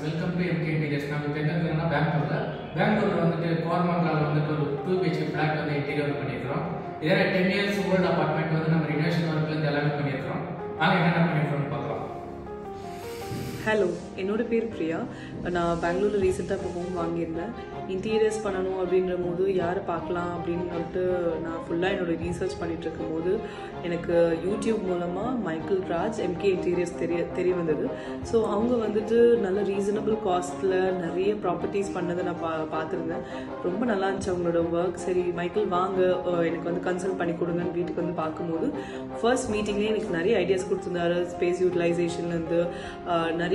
Welcome to MK Interiors. நம்ம இப்போ எங்கே இருக்கிறோம்னா பெங்களூரில் வந்துட்டு கோரமங்கலாவில் வந்துட்டு ஒரு 2 BHK ஃப்ளாட் வந்து இன்டீரியர் பண்ணியிருக்கிறோம். இதே 10 years ஓல்டு அப்பார்ட்மெண்ட் வந்து நம்ம ரினோவேஷன் ஒர்க்லேருந்து எல்லாமே பண்ணியிருக்கிறோம். நாங்கள் என்னென்ன பண்ணியிருக்கிறோம்னு பார்க்கலாம். ஹலோ, என்னோட பேர் பிரியா. நான் பெங்களூரில் ரீசெண்டாக இப்போ ஹோம் வாங்கியிருந்தேன். இன்டீரியர்ஸ் பண்ணணும் அப்படின்ற போது யாரை பார்க்கலாம் அப்படின்னு சொல்லிட்டு நான் ஃபுல்லாக என்னோடய ரீசர்ச் பண்ணிகிட்டு இருக்கும்போது எனக்கு யூடியூப் மூலமாக மைக்கேல் ராஜ் MK Interiors தெரிய வந்தது. ஸோ அவங்க வந்துட்டு நல்ல ரீசனபிள் காஸ்ட்டில் நிறைய ப்ராப்பர்ட்டிஸ் பண்ணதை நான் பார்த்துருந்தேன். ரொம்ப நல்லா இருந்துச்சு அவங்களோட ஒர்க். சரி மைக்கேல் வாங்க, எனக்கு வந்து கன்சல்ட் பண்ணி கொடுங்கன்னு வீட்டுக்கு வந்து பார்க்கும்போது ஃபர்ஸ்ட் மீட்டிங்லேயே எனக்கு நிறைய ஐடியாஸ் கொடுத்துருந்தாரு. ஸ்பேஸ் யூட்டிலைசேஷன்லேருந்து நிறைய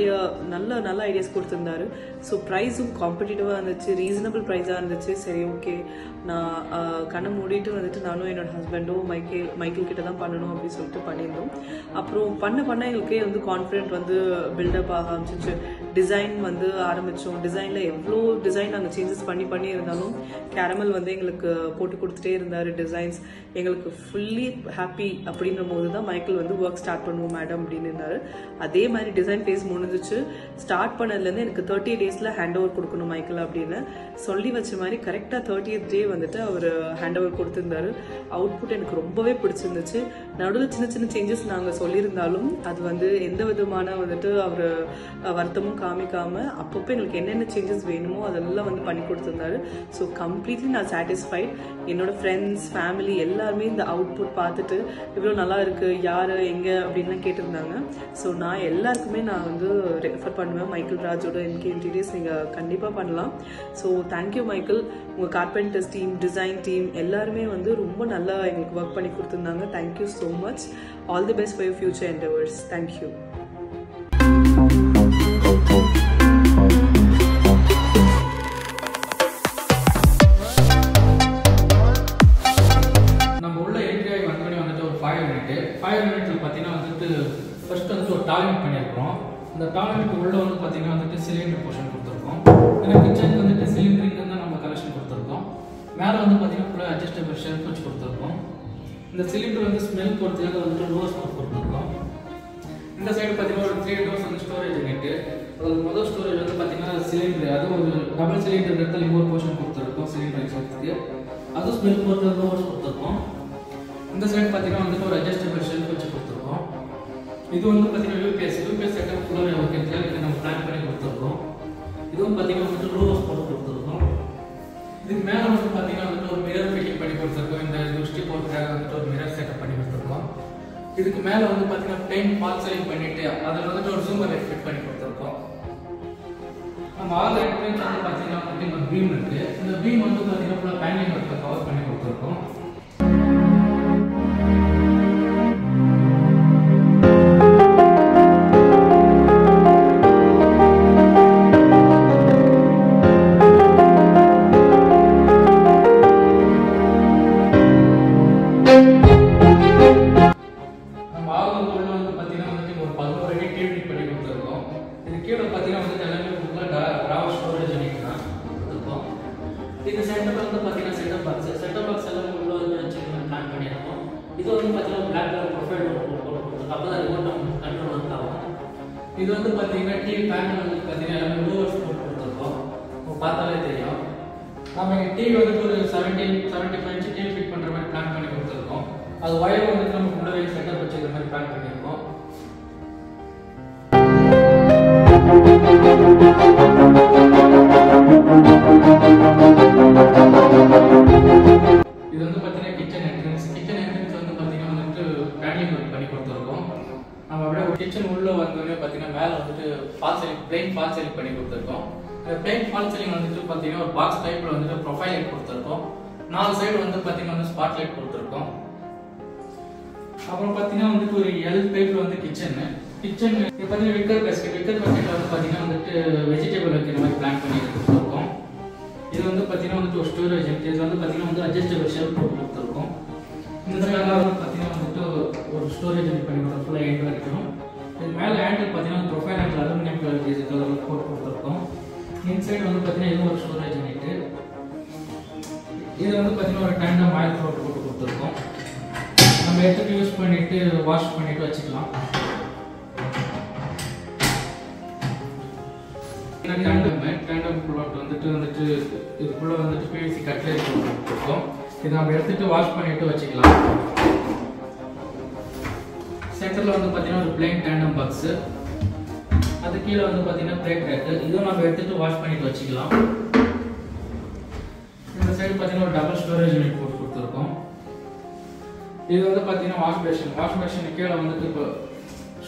நல்ல ஐடியாஸ் கொடுத்துருந்தாரு. ஸோ ப்ரைஸும் காம்படிட்டிவாக இருந்துச்சு, ரீசனபிள் ப்ரைஸாக இருந்துச்சு. சரி ஓகே, நான் கண்ணை மூடிட்டு வந்துட்டு நானும் என்னோட ஹஸ்பண்டும் மைக்கேல் கிட்ட தான் பண்ணணும் அப்படின்னு சொல்லிட்டு பண்ணியிருந்தோம். அப்புறம் பண்ண எங்களுக்கே வந்து கான்ஃபிடென்ட் வந்து பில்டப் ஆக ஆரம்பிச்சிச்சு. டிசைன் வந்து ஆரம்பித்தோம். டிசைனில் எவ்வளோ டிசைன் நாங்கள் சேஞ்சஸ் பண்ணி இருந்தாலும் கேரமல் வந்து எங்களுக்கு போட்டு கொடுத்துட்டே இருந்தார் டிசைன்ஸ். எங்களுக்கு ஃபுல்லி ஹாப்பி அப்படின்ற போது தான் மைக்கேல் வந்து ஒர்க் ஸ்டார்ட் பண்ணுவோம் மேடம் அப்படின்னு இருந்தார். அதே மாதிரி டிசைன் ஃபேஸ் முடிஞ்சிச்சு. ஸ்டார்ட் பண்ணதுலேருந்து எனக்கு 30 days ஹேண்ட் ஓவர் கொடுக்கணும் மைக்கேல் அப்படின்னு சொல்லி வச்ச மாதிரி கரெக்டாக 30th day வந்துட்டு அவர் ஹேண்ட் ஓவர் கொடுத்துருந்தாரு. அவுட்புட் எனக்கு ரொம்பவே பிடிச்சிருந்துச்சு. நடுவில் சின்ன சேஞ்சஸ் நாங்கள் சொல்லியிருந்தாலும் அது வந்து எந்த விதமான வந்துட்டு அவர் வருத்தமும் காமிக்காமல் அப்பப்போ எங்களுக்கு என்னென்ன சேஞ்சஸ் வேணுமோ அதெல்லாம் வந்து பண்ணி கொடுத்துருந்தாரு. ஸோ கம்ப்ளீட்லி நான் சாட்டிஸ்ஃபைட். என்னோட ஃப்ரெண்ட்ஸ், ஃபேமிலி எல்லாருமே இந்த அவுட்புட் பார்த்துட்டு இவ்வளோ நல்லா இருக்குது, யார் எங்கே அப்படின்லாம் கேட்டிருந்தாங்க. ஸோ நான் எல்லாருக்குமே நான் வந்து ரெஃபர் பண்ணுவேன் மைக்கேல் ராஜோட MK Interiors. நீங்கள் கண்டிப்பாக பண்ணலாம். So thank you Michael. உங்கள் கார்பெண்டர்ஸ் டீம், டிசைன் டீம் எல்லாருமே வந்து ரொம்ப நல்லா எங்களுக்கு ஒர்க் பண்ணி கொடுத்துருந்தாங்க. Thank you so much. All the best for your future endeavours. Thank you. நம்ம உள்ள என்ட்ரி வந்தோடனே வந்துட்டு ஒரு 5 minute பார்த்தீங்கன்னா வந்துட்டு ஃபர்ஸ்ட் வந்து ஒரு டாய்லெட் பண்ணியிருக்கிறோம். அந்த டாய்லெட் உள்ள வந்து பார்த்தீங்கன்னா வந்துட்டு சிலிண்டர் போர்ஷன் கொடுத்துருக்கோம். ஏன்னா கிச்சனுக்கு வந்துட்டு சிலிண்டருக்கு தான் நம்ம கலெக்ஷன் கொடுத்துருக்கோம். மேலே வந்து பார்த்தீங்கன்னா ஃபுல்லாக அட்ஜஸ்டபிள் ஷெல்ஃப் வச்சு கொடுத்துருக்கோம். இந்த சிலிண்டர் வந்து ஸ்மெல் பொறுத்துக்காக வந்துட்டு லோவர் ஸ்மோக் கொடுத்துருக்கோம். இந்த சைடு பார்த்தீங்கன்னா ஒரு 3 doors வந்து ஸ்டோரேஜ் யூனிட்டு. அதாவது முதல் ஸ்டோரேஜ் வந்து பார்த்தீங்கன்னா சிலிண்டர், அதுவும் ஒரு டபுள் சிலிண்டர் இடத்துல இன்னொரு போர்ஷன் கொடுத்துருக்கோம் சிலிண்டர் எக்ஸாக்ட்டுக்கு. அதுவும் ஸ்மெல் பொறுத்து லோவர்ஸ் கொடுத்துருக்கோம். இந்த சைடு பார்த்தீங்கன்னா வந்துட்டு ஒரு அட்ஜஸ்டபிள் ஷெல்ஃப் வச்சு கொடுத்துருக்கோம். இது வந்து பார்த்தீங்கன்னா யூபிஎஸ் செட்டப் ஃபுல்லாக ஓகே, இது நம்ம பிளான் பண்ணி கொடுத்துருக்கோம். இதுவும் பார்த்தீங்கன்னா வந்துட்டு லோவர்ஸ் போட்டு கொடுத்துருக்கோம். இதுக்கு மேலே வந்து பார்த்தீங்கன்னா வந்துட்டு ஒரு மிரர் ஃபிட்டிங் பண்ணி கொடுத்துருக்கோம். இந்த துஷ்டி போட்டுக்காக வந்துட்டு ஒரு மிரர் செட்டப் பண்ணி கொடுத்துருக்கோம். இதுக்கு மேலே வந்து பார்த்தீங்கன்னா பெயிண்ட் ஃபால் சீலிங் பண்ணிட்டு அதில் வந்துட்டு ஒரு ஜூமர் லைட் ஃபிட் பண்ணி கொடுத்துருக்கோம். நம்ம ஆல் என்ட்ரன்ஸ் வந்து பார்த்தீங்கன்னா வந்துட்டு பீம் இருக்குது. இந்த பீம் வந்து பார்த்தீங்கன்னா ஃபுல்லாக பேனிங் ஒர்க்கை கவர் பண்ணி கொடுத்துருக்கோம். இது செட்டப் வந்து பார்த்தீங்கன்னா செட்டப் பாக்ஸ் எல்லாம் உள்ள வந்து வச்சுக்கணும் பிளான் பண்ணியிருக்கோம். இது வந்து பார்த்தீங்கன்னா பிளாக் கலர் ப்ரொஃபைல் போட்டு அப்போ தான் ரிமோட் கண்ட்ரோல் வந்து ஆகும். இது வந்து பார்த்தீங்கன்னா டிவி பேனல் வந்து பார்த்தீங்கன்னா எல்லாமே லோவர்ஸ் போட்டு கொடுத்துருக்கோம். பார்த்தாலே தெரியும். நம்ம இங்கே டிவி வந்து ஒரு 75 inch டிவி ஃபிட் பண்ணுற மாதிரி பிளான் பண்ணி கொடுத்துருக்கோம். அது ஒயர் வந்து நம்ம உள்ளவே செட்டப் வச்சுக்கிற மாதிரி பிளான் பண்ணியிருக்கோம். இது வந்து பார்த்தீங்கன்னா கிச்சன் என்ட்ரன்ஸ் வந்து பார்த்தீங்கன்னா வந்துட்டு பேனிங் ஒர்க் பண்ணி கொடுத்துருக்கோம். நம்ம அப்படியே கிச்சன் உள்ளே வந்தோடனே பார்த்தீங்கன்னா மேலே வந்துட்டு பிளைன் ஃபால் சீலிங் பண்ணி கொடுத்துருக்கோம். இந்த பிளைன் ஃபால் சீலிங் வந்துட்டு பார்த்தீங்கன்னா ஒரு பாக்ஸ் டைப்பில் வந்துட்டு ப்ரொஃபைல் லைட் கொடுத்துருக்கோம். 4 சைடு வந்து பார்த்தீங்கன்னா வந்து ஸ்பாட் லைட் கொடுத்துருக்கோம். அப்புறம் பார்த்தீங்கன்னா வந்துட்டு ஒரு L டைப்பில் வந்து கிச்சன் இது பார்த்தீங்கன்னா விக்கர் பக்கெட்டில் வந்து பார்த்தீங்கன்னா வந்துட்டு வெஜிடபிள் வைக்கிற மாதிரி பிளான் பண்ணி கொடுத்துருக்கோம். இது வந்து பார்த்தீங்கன்னா வந்துட்டு ஒரு ஸ்டோரேஜ் இருக்குது. இது வந்து பார்த்தீங்கன்னா வந்து அட்ஜஸ்டபிள் ஷெல்ஃப் போட்டு கொடுத்துருக்கோம். இந்த சைடில் வந்து பார்த்தீங்கன்னா வந்துட்டு ஒரு ஸ்டோரேஜ் பண்ணி கொடுத்தோம். ஃபுல்லாக ஹேண்டில் வைக்கணும். இது மேலே ஹேண்டில் பார்த்தீங்கன்னா ப்ரொஃபைல் ஹேண்டில் அலுமினியம் கலர் போட்டு கொடுத்துருக்கோம். இன்சைடு வந்து பார்த்தீங்கன்னா இது ஒரு ஸ்டோரேஜ் யூனிட்டு. இது வந்து பார்த்தீங்கன்னா ஒரு டேண்டம் ஆயில் போட்டு கொடுத்துருக்கோம். நம்ம எடுத்துகிட்டு யூஸ் பண்ணிவிட்டு வாஷ் பண்ணிவிட்டு வச்சுக்கலாம். டேண்டம் ஃப்ளோட் வந்துட்டு இதுக்குள்ள வந்துட்டு பிவிசி கட்லரி போட்டுருக்கோம். இதை நம்ம எடுத்துட்டு வாஷ் பண்ணிட்டு வச்சுக்கலாம். சென்டர்ல வந்து பார்த்தீங்கன்னா ஒரு பிளைன் டேண்டம் பாக்ஸ், அது கீழே வந்து பார்த்தீங்கன்னா பிளேட் ரேக்கு, இதுவும் நம்ம எடுத்துட்டு வாஷ் பண்ணிட்டு வச்சுக்கலாம். இந்த சைடு பார்த்தீங்கன்னா ஒரு டபுள் ஸ்டோரேஜ் யூனிட் போட்டு கொடுத்துருக்கோம். இது வந்து பார்த்தீங்கன்னா வாஷ் பேஷன் கீழே வந்துட்டு இப்போ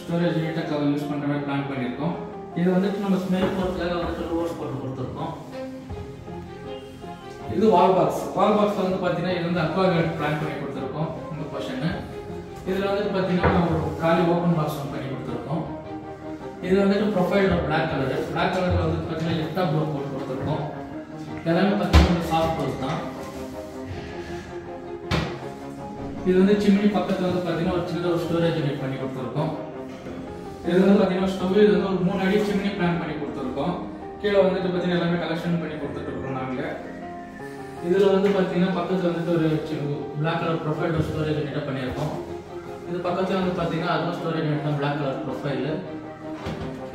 ஸ்டோரேஜ் யூனிட்டை யூஸ் பண்ணுற மாதிரி பிளான் பண்ணியிருக்கோம். இது வந்துட்டு நம்ம ஸ்மெல் போர்ட்ல வந்துட்டு ரோஸ் போட்டு கொடுத்துருக்கோம். இது வால் பாக்ஸ் வந்து பார்த்தீங்கன்னா இது வந்து அக்வாகார்ட் பிளான் பண்ணி கொடுத்துருக்கோம். இந்த போர்ஷன் இதில் வந்துட்டு பார்த்தீங்கன்னா ஒரு காலி ஓப்பன் பாக்ஸ் ஒன் பண்ணி கொடுத்துருக்கோம். இது வந்துட்டு ப்ரொஃபைல் பிளாக் கலரில் வந்து பார்த்தீங்கன்னா லிஃப்டாக ப்ளூ போட்டு கொடுத்துருக்கோம். எல்லாமே பார்த்தீங்கன்னா சாஃப்ட் ப்ளூஸ் தான். இது வந்து சிம்னி பக்கத்தில் வந்து பார்த்தீங்கன்னா ஒரு சின்ன ஒரு ஸ்டோரேஜ் யூனிட் பண்ணி கொடுத்துருக்கோம். இது வந்து பார்த்தீங்கன்னா ஸ்டவ், இது வந்து ஒரு 3 அடி சிம்னி பிளான் பண்ணி கொடுத்துருக்கோம். கீழே வந்துட்டு பார்த்தீங்கன்னா எல்லாமே கலெக்ஷன் பண்ணி கொடுத்துட்ருக்கோம் நாங்கள். இதில் வந்து பார்த்தீங்கன்னா பக்கத்தில் வந்துட்டு ஒரு பிளாக் கலர் ப்ரொஃபைல் ஸ்டோரேஜ் யூனிட்டாக பண்ணியிருக்கோம். இது பக்கத்தில் வந்து பார்த்தீங்கன்னா அதுவும் ஸ்டோரேஜ் யூனிட் தான், பிளாக் கலர் ப்ரொஃபைல்.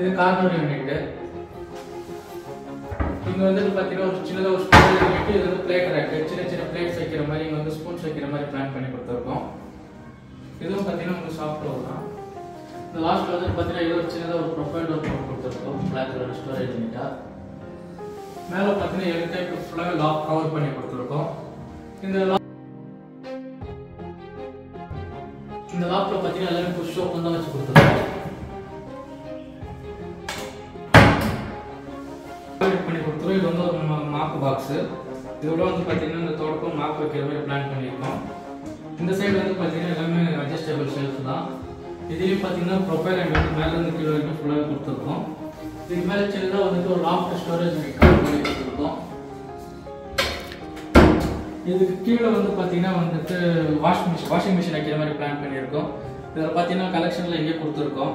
இது கார்னர் யூனிட். இங்கே வந்துட்டு பார்த்தீங்கன்னா ஒரு சின்னதாக ஒரு ஸ்டோரேஜ் யூனிட், இது வந்து பிளேட் ரேக்கு, சின்ன பிளேட்ஸ் வைக்கிற மாதிரி, இங்கே வந்து ஸ்பூன்ஸ் வைக்கிற மாதிரி பிளான் பண்ணி கொடுத்துருக்கோம். இதுவும் பார்த்தீங்கன்னா உங்களுக்கு சாஃப்ட் ரோல் தான். இந்த லாஸ்ட்ல வந்து பார்த்தீங்கன்னா இது ஒரு சின்னதாக ஒரு ப்ரொஃபைல் டோர் போட்டு கொடுத்துருக்கோம், பிளாக் கலர் ஸ்டோரேஜ் யூனிட்டாக. மேலே பார்த்தீங்கன்னா எல் டைப் ஃபுல்லாக லாக் கவர் பண்ணி கொடுத்துருக்கோம். இந்த லாக்ல பார்த்தீங்கன்னா எல்லாமே புஷ் ஓப்பன் தான் வச்சு கொடுத்துருக்கோம். பண்ணி கொடுத்துருவோம். இது வந்து ஒரு மாப்பு பாக்ஸ். இதோட வந்து பார்த்தீங்கன்னா இந்த தொடக்கம் மாப்பு வைக்கிற மாதிரி பிளான் பண்ணியிருக்கோம். இந்த சைடு வந்து பார்த்தீங்கன்னா எல்லாமே அட்ஜஸ்டபிள் ஷெல்ஃப் தான். இதுலேயும் பார்த்தீங்கன்னா ப்ரொஃபைல் அண்ட் வந்து மேலே இருந்து கீழே வரைக்கும் ஃபுல்லாக கொடுத்துருக்கோம். இதுக்கு மேலே சின்னதாக வந்துட்டு ஒரு லாஃப்ட் ஸ்டோரேஜ் கவர் பண்ணி கொடுத்துருக்கோம். இதுக்கு கீழே வந்து பார்த்தீங்கன்னா வந்துட்டு வாஷிங் மிஷின் வைக்கிற மாதிரி பிளான் பண்ணியிருக்கோம். இதில் பார்த்தீங்கன்னா கலெக்ஷனில் எங்கேயே கொடுத்துருக்கோம்.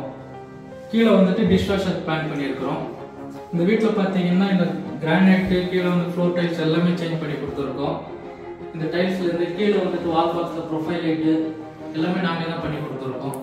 கீழே வந்துட்டு டிஷ் வாஷர் பிளான் பண்ணியிருக்கிறோம். இந்த வீட்டில் பார்த்தீங்கன்னா இந்த கிரானைட்டு கீழே வந்து ஃப்ளோர் டைல்ஸ் எல்லாமே சேஞ்ச் பண்ணி கொடுத்துருக்கோம். இந்த டைல்ஸ்லேருந்து கீழே வந்துட்டு வால் பாக்ஸில் ப்ரொஃபைல் லைட்டு எல்லாமே நாங்கள் தான் பண்ணி கொடுத்துருக்கோம்.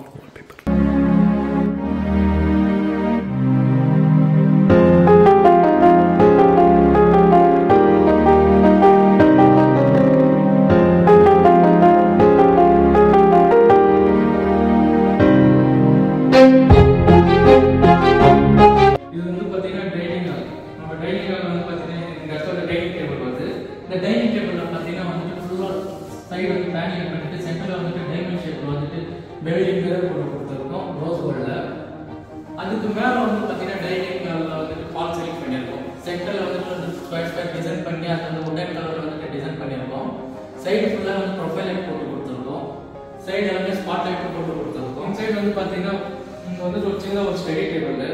அதுக்கு மேல வந்து பாத்தீங்கன்னா டைனிங் வந்துட்டு ஃபால் சீலிங் பண்ணிருக்கோம். சென்டர்ல வந்து ஸ்கொயர் டிசைன் பண்ணி அது வந்து வுடன் கலர்ல வந்து டிசைன் பண்ணிருக்கோம். சைடு ஃபுல்லா வந்து ப்ரொஃபைல் லைட் போட்டு கொடுத்துருக்கோம். சைடு எல்லாமே ஸ்பாட் லைட் போட்டு கொடுத்துருக்கோம். சைடு வந்து பாத்தீங்கன்னா இங்க வந்து ஒரு சின்ன ஒரு ஸ்டடி டேபிள்.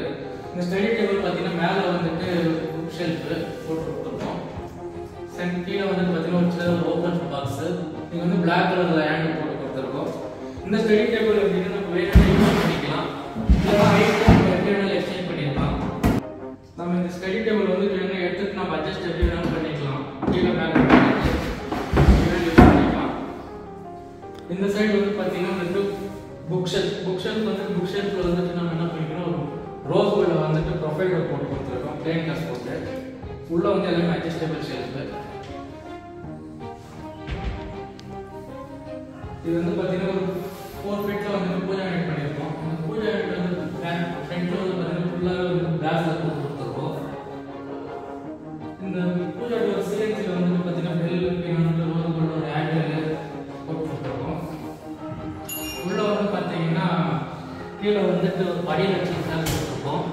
இந்த ஸ்டடி டேபிள் பாத்தீங்கன்னா மேல வந்துட்டு புக் ஷெல்ஃப் போட்டு கொடுத்துருக்கோம். கீழே வந்து பாத்தீங்கன்னா ஒரு சின்ன ஒரு ஓபன் பாக்ஸ். இங்க வந்து பிளாக் கலர்ல ஹேண்டில் போட்டு கொடுத்துருக்கோம். இந்த ஸ்டடி டேபிள் எப்படின்னா நம்ம வேற யூஸ் பண்ணிக்கலாம். எக்ஸ்சேஞ்ச் பண்ணிடலாம். நம்ம இந்த ஸ்டடி டேபிள் வந்து எடுத்துட்டு நம்ம அட்ஜஸ்ட் எப்படி வேணாலும் பண்ணிக்கலாம். கீழே மேலே பண்ணிக்கலாம். இந்த சைடு வந்து பார்த்தீங்கன்னா வந்து புக் ஷெல்ஃப் வந்துட்டு நம்ம என்ன பண்ணிக்கிறோம், ஒரு ரோஸ் கோல்டில் வந்துட்டு ப்ரொஃபைல் போட்டு கொடுத்துருக்கோம். பிளேன் கிளாஸ் போட்டு உள்ள வந்து எல்லாமே அட்ஜஸ்டபிள் ஷெல்ஃப். இது வந்து பார்த்தீங்கன்னா ஒரு 4 ஃபீட்ல வந்து பூஜா யூனிட் பண்ணியிருக்கோம். அந்த பூஜா யூனிட் வந்து ஃப்ரண்ட்ல வந்து பார்த்தீங்கன்னா ஃபுல்லாக வந்து கிளாஸ்ல போட்டு கொடுத்துருக்கோம். இந்த பூஜா டோர் சீலிங்ஸ்ல வந்து பார்த்தீங்கன்னா பெல் வந்து ரோஸ் கோல்ட் ஒரு ஹேண்டில் போட்டு கொடுத்துருக்கோம். உள்ள வந்து பார்த்தீங்கன்னா கீழே வந்துட்டு ஒரு படியில் வச்சு கிளாஸ் கொடுத்துருக்கோம்.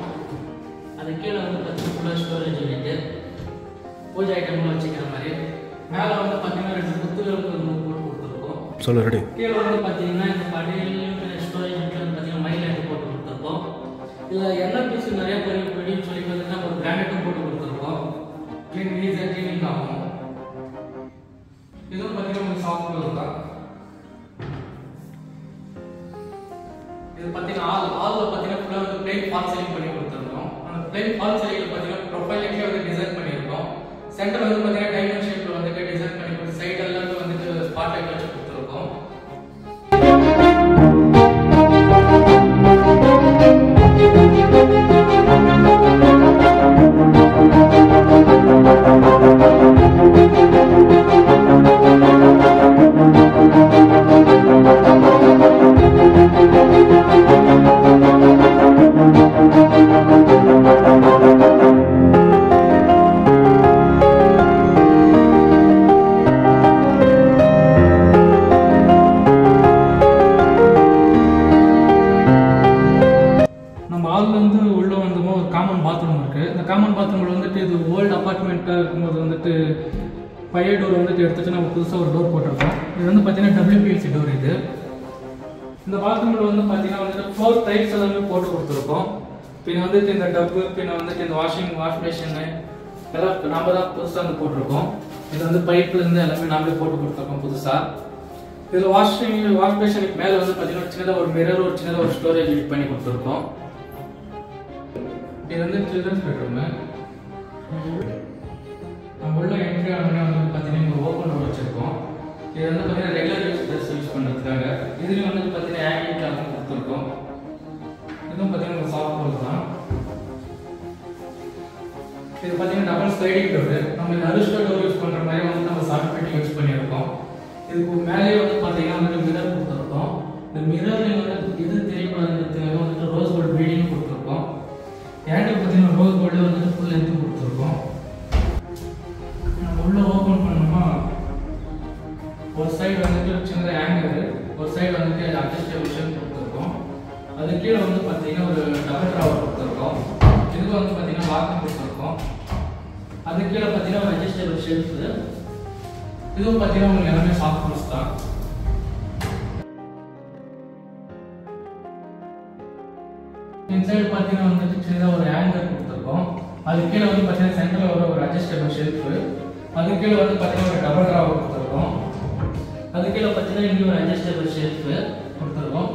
அது கீழே வந்து பார்த்தீங்கன்னா ஃபுல்லாக ஸ்டோரேஜ் யூனிட் பூஜா ஐட்டம்லாம் வச்சுக்கிற மாதிரி. மேலே வந்து பார்த்தீங்கன்னா 2 புத்தகங்களுக்கு போட்டு கொடுத்துருக்கோம். சொல்ல ரெடி. கீழே வந்து பார்த்தீங்கன்னா இந்த படியிலையும் ஸ்டோரேஜ் யூனிட் வந்து பார்த்தீங்கன்னா மைல் லைட் போட்டு கொடுத்துருக்கோம். இதில் என்ன பீஸ் நிறைய படின்னு சொல்லி பார்த்தீங்கன்னா ஒரு கிரானைட்டும் போட்டு கொடுத்துருக்கோம். ஈஸியாக க்ளீனிங் ஆகும். இதுவும் பார்த்தீங்கன்னா உங்களுக்கு சாஃப்ட்வேர் தான். இது பார்த்தீங்கன்னா ஆல்ல பார்த்தீங்கன்னா ஃபுல்லாக வந்து பிளேன் ஃபால் சீலிங் பண்ணி கொடுத்துருக்கோம். அந்த பிளேன் ஃபால் சீலிங்கில் பார்த்தீங்கன்னா ப்ரொஃபைலுக்கே வந்து டிசைன் பண்ணியிருக்கோம். சென்டர் வந்து பார்த்தீங்கன்னா டைமண்ட் ஷேப்பில் வந்துட்டு டிசைன் பண்ணி கொடுத்து சைடு எல்லாமே வந்துட்டு ஸ்பாட் லைட் வச்சு கொடுத்துருக்கோம். பாத்ரூமில் வந்துட்டு இது ஓல்டு அப்பார்ட்மெண்ட்டாக இருக்கும்போது வந்துட்டு பழைய டோர் வந்துட்டு எடுத்துட்டு நம்ம புதுசாக ஒரு டோர் போட்டிருக்கோம். இது வந்து பார்த்தீங்கன்னா WPVC டோர். இது இந்த பாத்ரூமில் வந்து பார்த்தீங்கன்னா வந்துட்டு 4 டைப்ஸ் எல்லாமே போட்டு கொடுத்துருக்கோம். பின்ன வந்துட்டு இந்த டப்பு, பின்ன வந்துட்டு இந்த வாஷ் பேஷனு எல்லாம் நாம தான் புதுசாக வந்து போட்டிருக்கோம். இது வந்து பைப்லேருந்து எல்லாமே நாமளே போட்டு கொடுத்துருக்கோம் புதுசாக. இதில் வாஷ் பேஷனுக்கு மேலே வந்து பார்த்தீங்கன்னா சின்னதாக ஒரு மிரர், ஒரு சின்னதாக ஒரு ஸ்டோரேஜ் யூஸ் பண்ணி கொடுத்துருக்கோம். இது வந்து சில்ட்ரன்ஸ் பெட்ரூமு. நம்ம உள்ள என்ட்ரி ஆனோடனே வந்து பார்த்தீங்கன்னா இங்கே ஓப்பன் டோர் வச்சுருக்கோம். இது வந்து பார்த்தீங்கன்னா ரெகுலர் யூஸ் பண்ணுறதுக்காக. இதுலேயும் வந்து பார்த்தீங்கன்னா ஹேங்கிங் கிளாஸும் கொடுத்துருக்கோம். இதுவும் பார்த்தீங்கன்னா சாஃப்ட் டோர் தான். இது பார்த்தீங்கன்னா டபுள் ஸ்லைடிங் டோர். நம்ம இந்த அரிஸ்டோ டோர் யூஸ் பண்ணுற மாதிரி வந்து நம்ம சாஃப்ட் பெட்டி யூஸ் பண்ணியிருக்கோம். இதுக்கு மேலேயே வந்து பார்த்தீங்கன்னா வந்துட்டு மிரர் கொடுத்துருக்கோம். இந்த மிரர்லேயும் வந்து இது தெரியக்கூடாதுன்றதுக்காக வந்துட்டு ரோஸ் கோல்டு பீடிங் கொடுத்துருக்கோம். ஹேண்டில் பார்த்தீங்கன்னா ரோஸ் கோல்டு வந்துட்டு ஃபுல் லென்த்து கொடுத்துருக்கோம். நம்ம உள்ள ஓப்பன் பண்ணோம்னா ஒரு சைடு வந்துட்டு சின்னதாக ஹேங்கரு, ஒரு சைடு வந்துட்டு அட்ஜஸ்டபிள் ஷெல்ஃப் கொடுத்துருக்கோம். அது கீழே வந்து பார்த்தீங்கன்னா ஒரு டபுள் ட்ராவர் கொடுத்துருக்கோம். இதுக்கு வந்து பார்த்தீங்கன்னா வாக்கு கொடுத்துருக்கோம். அது கீழே பார்த்தீங்கன்னா ஒரு அட்ஜஸ்டபிள் ஷெல்ஃபு. இதுவும் பார்த்தீங்கன்னா உங்களுக்கு எல்லாமே சாஃப்ட் க்ளோஸ் தான். இன்சைடு பார்த்தீங்கன்னா வந்துட்டு சின்னதாக ஒரு ஹேங்கர் கொடுத்துருக்கோம். அது கீழே வந்து பார்த்தீங்கன்னா சென்டரில் ஒரு அட்ஜஸ்டபிள் ஷெல்ஃபு. அது கீழே வந்து பார்த்தீங்கன்னா ஒரு டபுள் ட்ராவர் கொடுத்துருக்கோம். அது கீழே பார்த்தீங்கன்னா இங்கே ஒரு அட்ஜஸ்டபிள் ஷெல்ஃபு கொடுத்துருக்கோம்.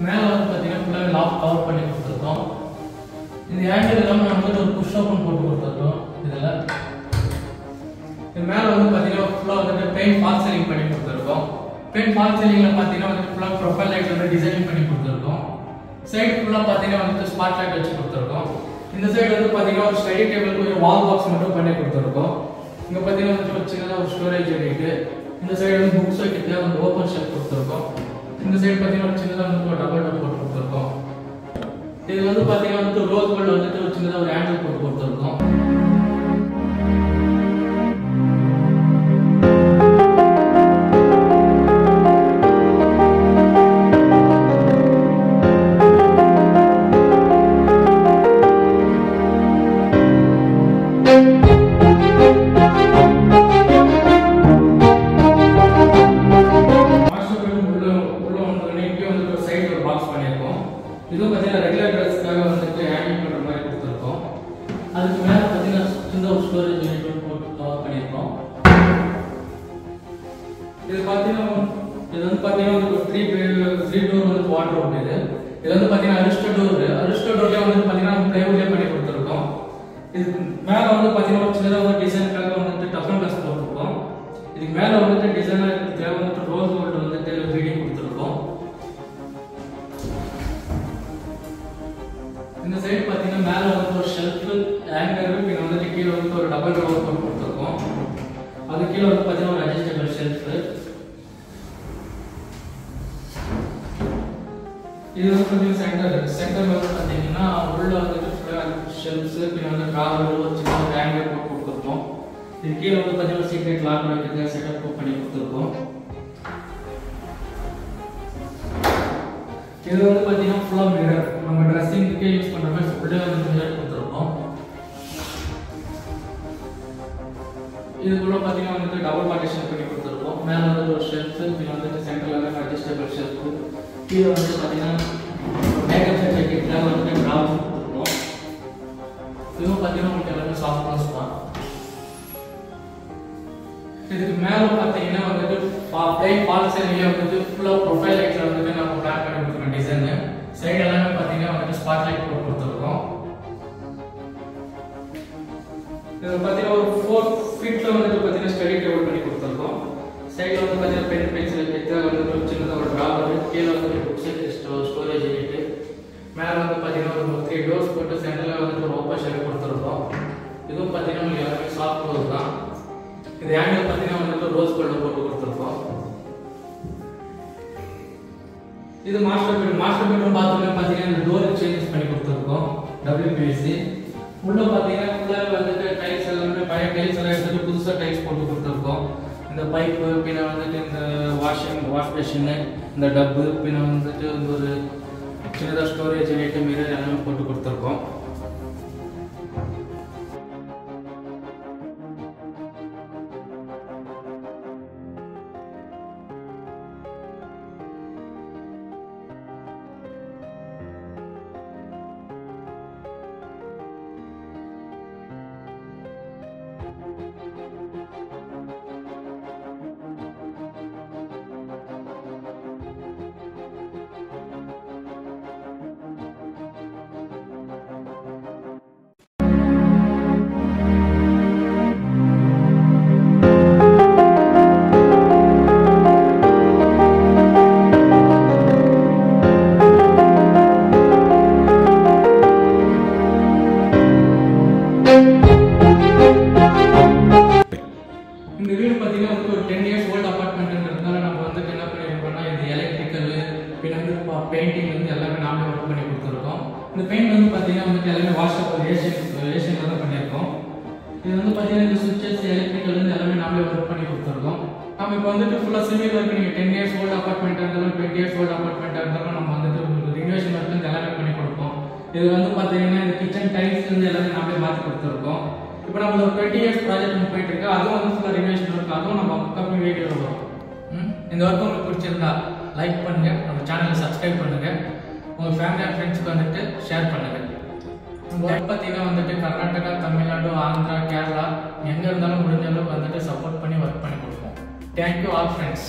மேலே வந்து பார்த்தீங்கன்னா ஃபுல்லாக லாக் கவர் பண்ணி கொடுத்துருக்கோம். இந்த ஹேங்கர் இல்லாமல் நம்ம வந்து ஒரு புஷ் ஓப்பன் போட்டு கொடுத்துருக்கோம். இதில் இது மேலே வந்து பார்த்தீங்கன்னா ஃபுல்லாக வந்துட்டு பெயிண்ட் ஃபால் சீலிங் பண்ணி கொடுத்துருக்கோம். பெயிண்ட் ஃபால் சீலிங்கில் பார்த்தீங்கன்னா வந்து ஃபுல்லாக ப்ரொஃபைல் லைட் வந்து டிசைனிங் பண்ணி கொடுத்துருக்கோம். சைடு ஃபுல்லாக பார்த்தீங்கன்னா வந்து ஸ்பாட் லைட் வச்சு கொடுத்துருக்கோம். இந்த சைடு வந்து பார்த்தீங்கன்னா ஒரு ஸ்டடி டேபிளுக்கு ஒரு வால் பாக்ஸ் மட்டும் பண்ணி கொடுத்துருக்கோம். இங்கே பார்த்தீங்கன்னா வந்து ஒரு சின்னதாக ஒரு ஸ்டோரேஜ் யூனிட்டு. இந்த சைடு வந்து புக்ஸ் வைக்கிறதுக்கு வந்து ஓப்பன் ஷெல்ஃப் கொடுத்துருக்கோம். இந்த சைடு பார்த்தீங்கன்னா ஒரு சின்னதாக வந்து ஒரு டபுள் டோர் போட்டு கொடுத்துருக்கோம். இது வந்து பார்த்தீங்கன்னா வந்து ரோஸ் கோல்டு வந்துட்டு ஒரு சின்னதாக ஒரு ஹேண்டில் போட்டு கொடுத்துருக்கோம். இதுவும் பார்த்தீங்கன்னா ரெகுலர் ட்ரெஸ்க்காக வந்துட்டு ஹேங்கிங் பண்ணுற மாதிரி கொடுத்துருக்கோம். அதுக்கு மேலே பார்த்தீங்கன்னா சின்ன ஒரு ஸ்டோரேஜ் யூனிட் போட்டு கவர் பண்ணியிருக்கோம். இது வந்து பார்த்தீங்கன்னா ஒரு த்ரீ டோர் வந்து வாட்டர் ரோட். இது வந்து பார்த்தீங்கன்னா அரிஸ்டோ டோர்லேயே வந்து பார்த்தீங்கன்னா பிளைவுட்லேயே பண்ணி கொடுத்துருக்கோம். இது மேலே வந்து பார்த்தீங்கன்னா ஒரு சின்னதாக ஒரு டிசைனுக்காக வந்துட்டு டஃபன் கிளாஸ் போட்டிருக்கோம். இதுக்கு மேலே வந்துட்டு டிசைனாக இருக்கிறதுக்காக வந்துட்டு ரோஸ் கோல்டு வந்துட்டு பீடிங் கொடுத்துருக்கோம். இந்த சைடு பார்த்தீங்கன்னா மேலே வந்து ஒரு ஷெல்ஃப் ஹேங்கர், பின்ன வந்துட்டு கீழே வந்து ஒரு டபுள் ட்ராவர் போட்டு கொடுத்துருக்கோம். அது கீழே வந்து பார்த்தீங்கன்னா ஒரு அட்ஜஸ்டபிள் ஷெல்ஃபு. இது வந்து பார்த்தீங்கன்னா சென்டர் வந்து பார்த்தீங்கன்னா உள்ள வந்துட்டு ஷெல்ஃப்ஸு, பின்ன வந்து ட்ராவர், ஒரு சின்ன ஹேங்கர் போட்டு கொடுத்துருக்கோம். இது கீழே வந்து பார்த்தீங்கன்னா சீக்ரெட் லாக் வைக்கிறதுக்கு செட்டப் பண்ணி கொடுத்துருக்கோம். இது வந்து பார்த்தீங்கன்னா ஃபுல்லாக மிரர், நம்ம ட்ரெஸ்ஸிங்க்கு யூஸ் பண்ணுற மாதிரி ஃபுல்லாக வந்து மிரர் கொடுத்துருக்கோம். இதுக்குள்ள பார்த்தீங்கன்னா வந்துட்டு டபுள் பார்ட்டிஷன் பண்ணி கொடுத்துருக்கோம். மேலே வந்து ஒரு ஷெல்ஃபு, பின்ன வந்துட்டு சென்டரில் வந்து அட்ஜஸ்டபிள் ஷெல்ஃபு. கீழே வந்து பார்த்தீங்கன்னா மேக்கப் செட் வைக்கிறதுக்காக வந்துட்டு ட்ராவர் கொடுத்துருக்கோம். இதுவும் பார்த்தீங்கன்னா உங்களுக்கு எல்லாமே சாஃப்ட் க்ளோஸ் தான். இதுக்கு மேலே பார்த்தீங்கன்னா வந்துட்டு பிளைன் ஃபால் சீலிங்ல வந்துட்டு ஃபுல்லாக ப்ரொஃபைல் லைட்ல வந்துட்டு நம்ம பிளான் பண்ணி கொடுத்துருக்கோம் டிசைனு. சைடு எல்லாமே பார்த்தீங்கன்னா வந்துட்டு ஸ்பாட் லைட் போட்டு கொடுத்துருக்கோம். இது பார்த்தீங்கன்னா ஒரு 4 ஃபீட்ல வந்துட்டு பார்த்தீங்கன்னா ஸ்டடி டேபிள் பண்ணி கொடுத்துருக்கோம். சைடில் வந்து பார்த்தீங்கன்னா பென் பென்சில் வைக்கிறதுக்காக வந்து ஒரு சின்னதாக ஒரு ட்ராவர், கீழே வந்து புக்ஸ் ஸ்டோரேஜ் யூனிட்டு. மேலே வந்து பார்த்தீங்கன்னா ஒரு 3 டோர்ஸ் போட்டு சென்டரில் வந்துட்டு ஒரு ஓப்பன் ஷெல்ஃப் கொடுத்துருக்கோம். இதுவும் பார்த்தீங்கன்னா உங்களுக்கு எல்லாமே சாஃப்ட் க்ளோஸ் தான். இது ஹேண்டில் பார்த்தீங்கன்னா வந்துட்டு ரோஸ் கோல்டு போட்டு கொடுத்துருக்கோம். இது மாஸ்டர் பெட்ரூம் பாத்ரூம் பார்த்தீங்கன்னா இந்த டோர் சேஞ்சஸ் பண்ணி கொடுத்துருக்கோம் WPVC. உள்ள பார்த்தீங்கன்னா ஃபுல்லாக வந்துட்டு டைல்ஸ் எல்லாமே பழைய டைல்ஸ் எல்லாம் எடுத்துட்டு புதுசாக டைல்ஸ் போட்டு கொடுத்துருக்கோம். இந்த பைப்பு, பின்ன வந்துட்டு இந்த வாஷ் பேஷனு, இந்த டப்பு, பின்ன வந்துட்டு ஒரு சின்னதாக ஸ்டோரேஜ் லைட்டு மிரர் எல்லாமே போட்டு கொடுத்துருக்கோம். இந்த வீடு பார்த்தீங்கன்னா வந்து ஒரு 10 years ஓல்டு அப்பார்ட்மெண்ட்ன்றதுனால நம்ம வந்துட்டு என்ன பண்ணியிருக்கோம்னா இது எலக்ட்ரிக்கல் பின்ன வந்து பெயிண்டிங் வந்து எல்லாமே நாமளே ஒர்க் பண்ணி கொடுத்துருக்கோம். இந்த பெயிண்ட் வந்து பார்த்தீங்கன்னா வந்துட்டு எல்லாமே வாஷபிள் ஏஷியனில் தான் பண்ணியிருக்கோம். இது வந்து பார்த்தீங்கன்னா இந்த சுவிட்சஸ் எலக்ட்ரிக்கல் வந்து எல்லாமே நாமளே ஒர்க் பண்ணி கொடுத்துருக்கோம். நம்ம இப்போ வந்துட்டு ஃபுல்லாக சிவில் ஒர்க் நீங்கள் 10 years ஓல்டு அப்பார்ட்மெண்ட்டாக இருந்தாலும் 20 years ஓல்டு அப்பார்ட்மெண்ட்டாக இருந்தாலும் நம்ம வந்துட்டு உங்களுக்கு ரினோவேஷன் ஒர்க் வந்து எல்லாமே பண்ணி கொடுப்போம். இது வந்து பார்த்தீங்கன்னா இந்த கிச்சன் டைல்ஸ் வந்து எல்லாமே நாமளே மாற்றி கொடுத்துருக்கோம். இப்போ நம்ம ஒரு 20 years ப்ராஜெக்ட் போயிட்டு இருக்கு, அதுவும் வந்து ஃபுல்லாக ரினோவேஷன் ஒர்க், அதுவும் நம்ம அப்கமிங் வீடியோ வரும். இந்த ஒர்க் உங்களுக்கு பிடிச்சிருந்தா லைக் பண்ணுங்க, நம்ம சேனலை சப்ஸ்கிரைப் பண்ணுங்க, உங்கள் ஃபேமிலி அண்ட் ஃப்ரெண்ட்ஸ்க்கு வந்துட்டு ஷேர் பண்ணுங்க. ஒர்க் பார்த்தீங்கன்னா வந்துட்டு கர்நாடகா, தமிழ்நாடு, ஆந்திரா, கேரளா எங்கே இருந்தாலும் முடிஞ்ச அளவுக்கு வந்துட்டு சப்போர்ட் பண்ணி ஒர்க் பண்ணி கொடுப்போம். Thank you all friends.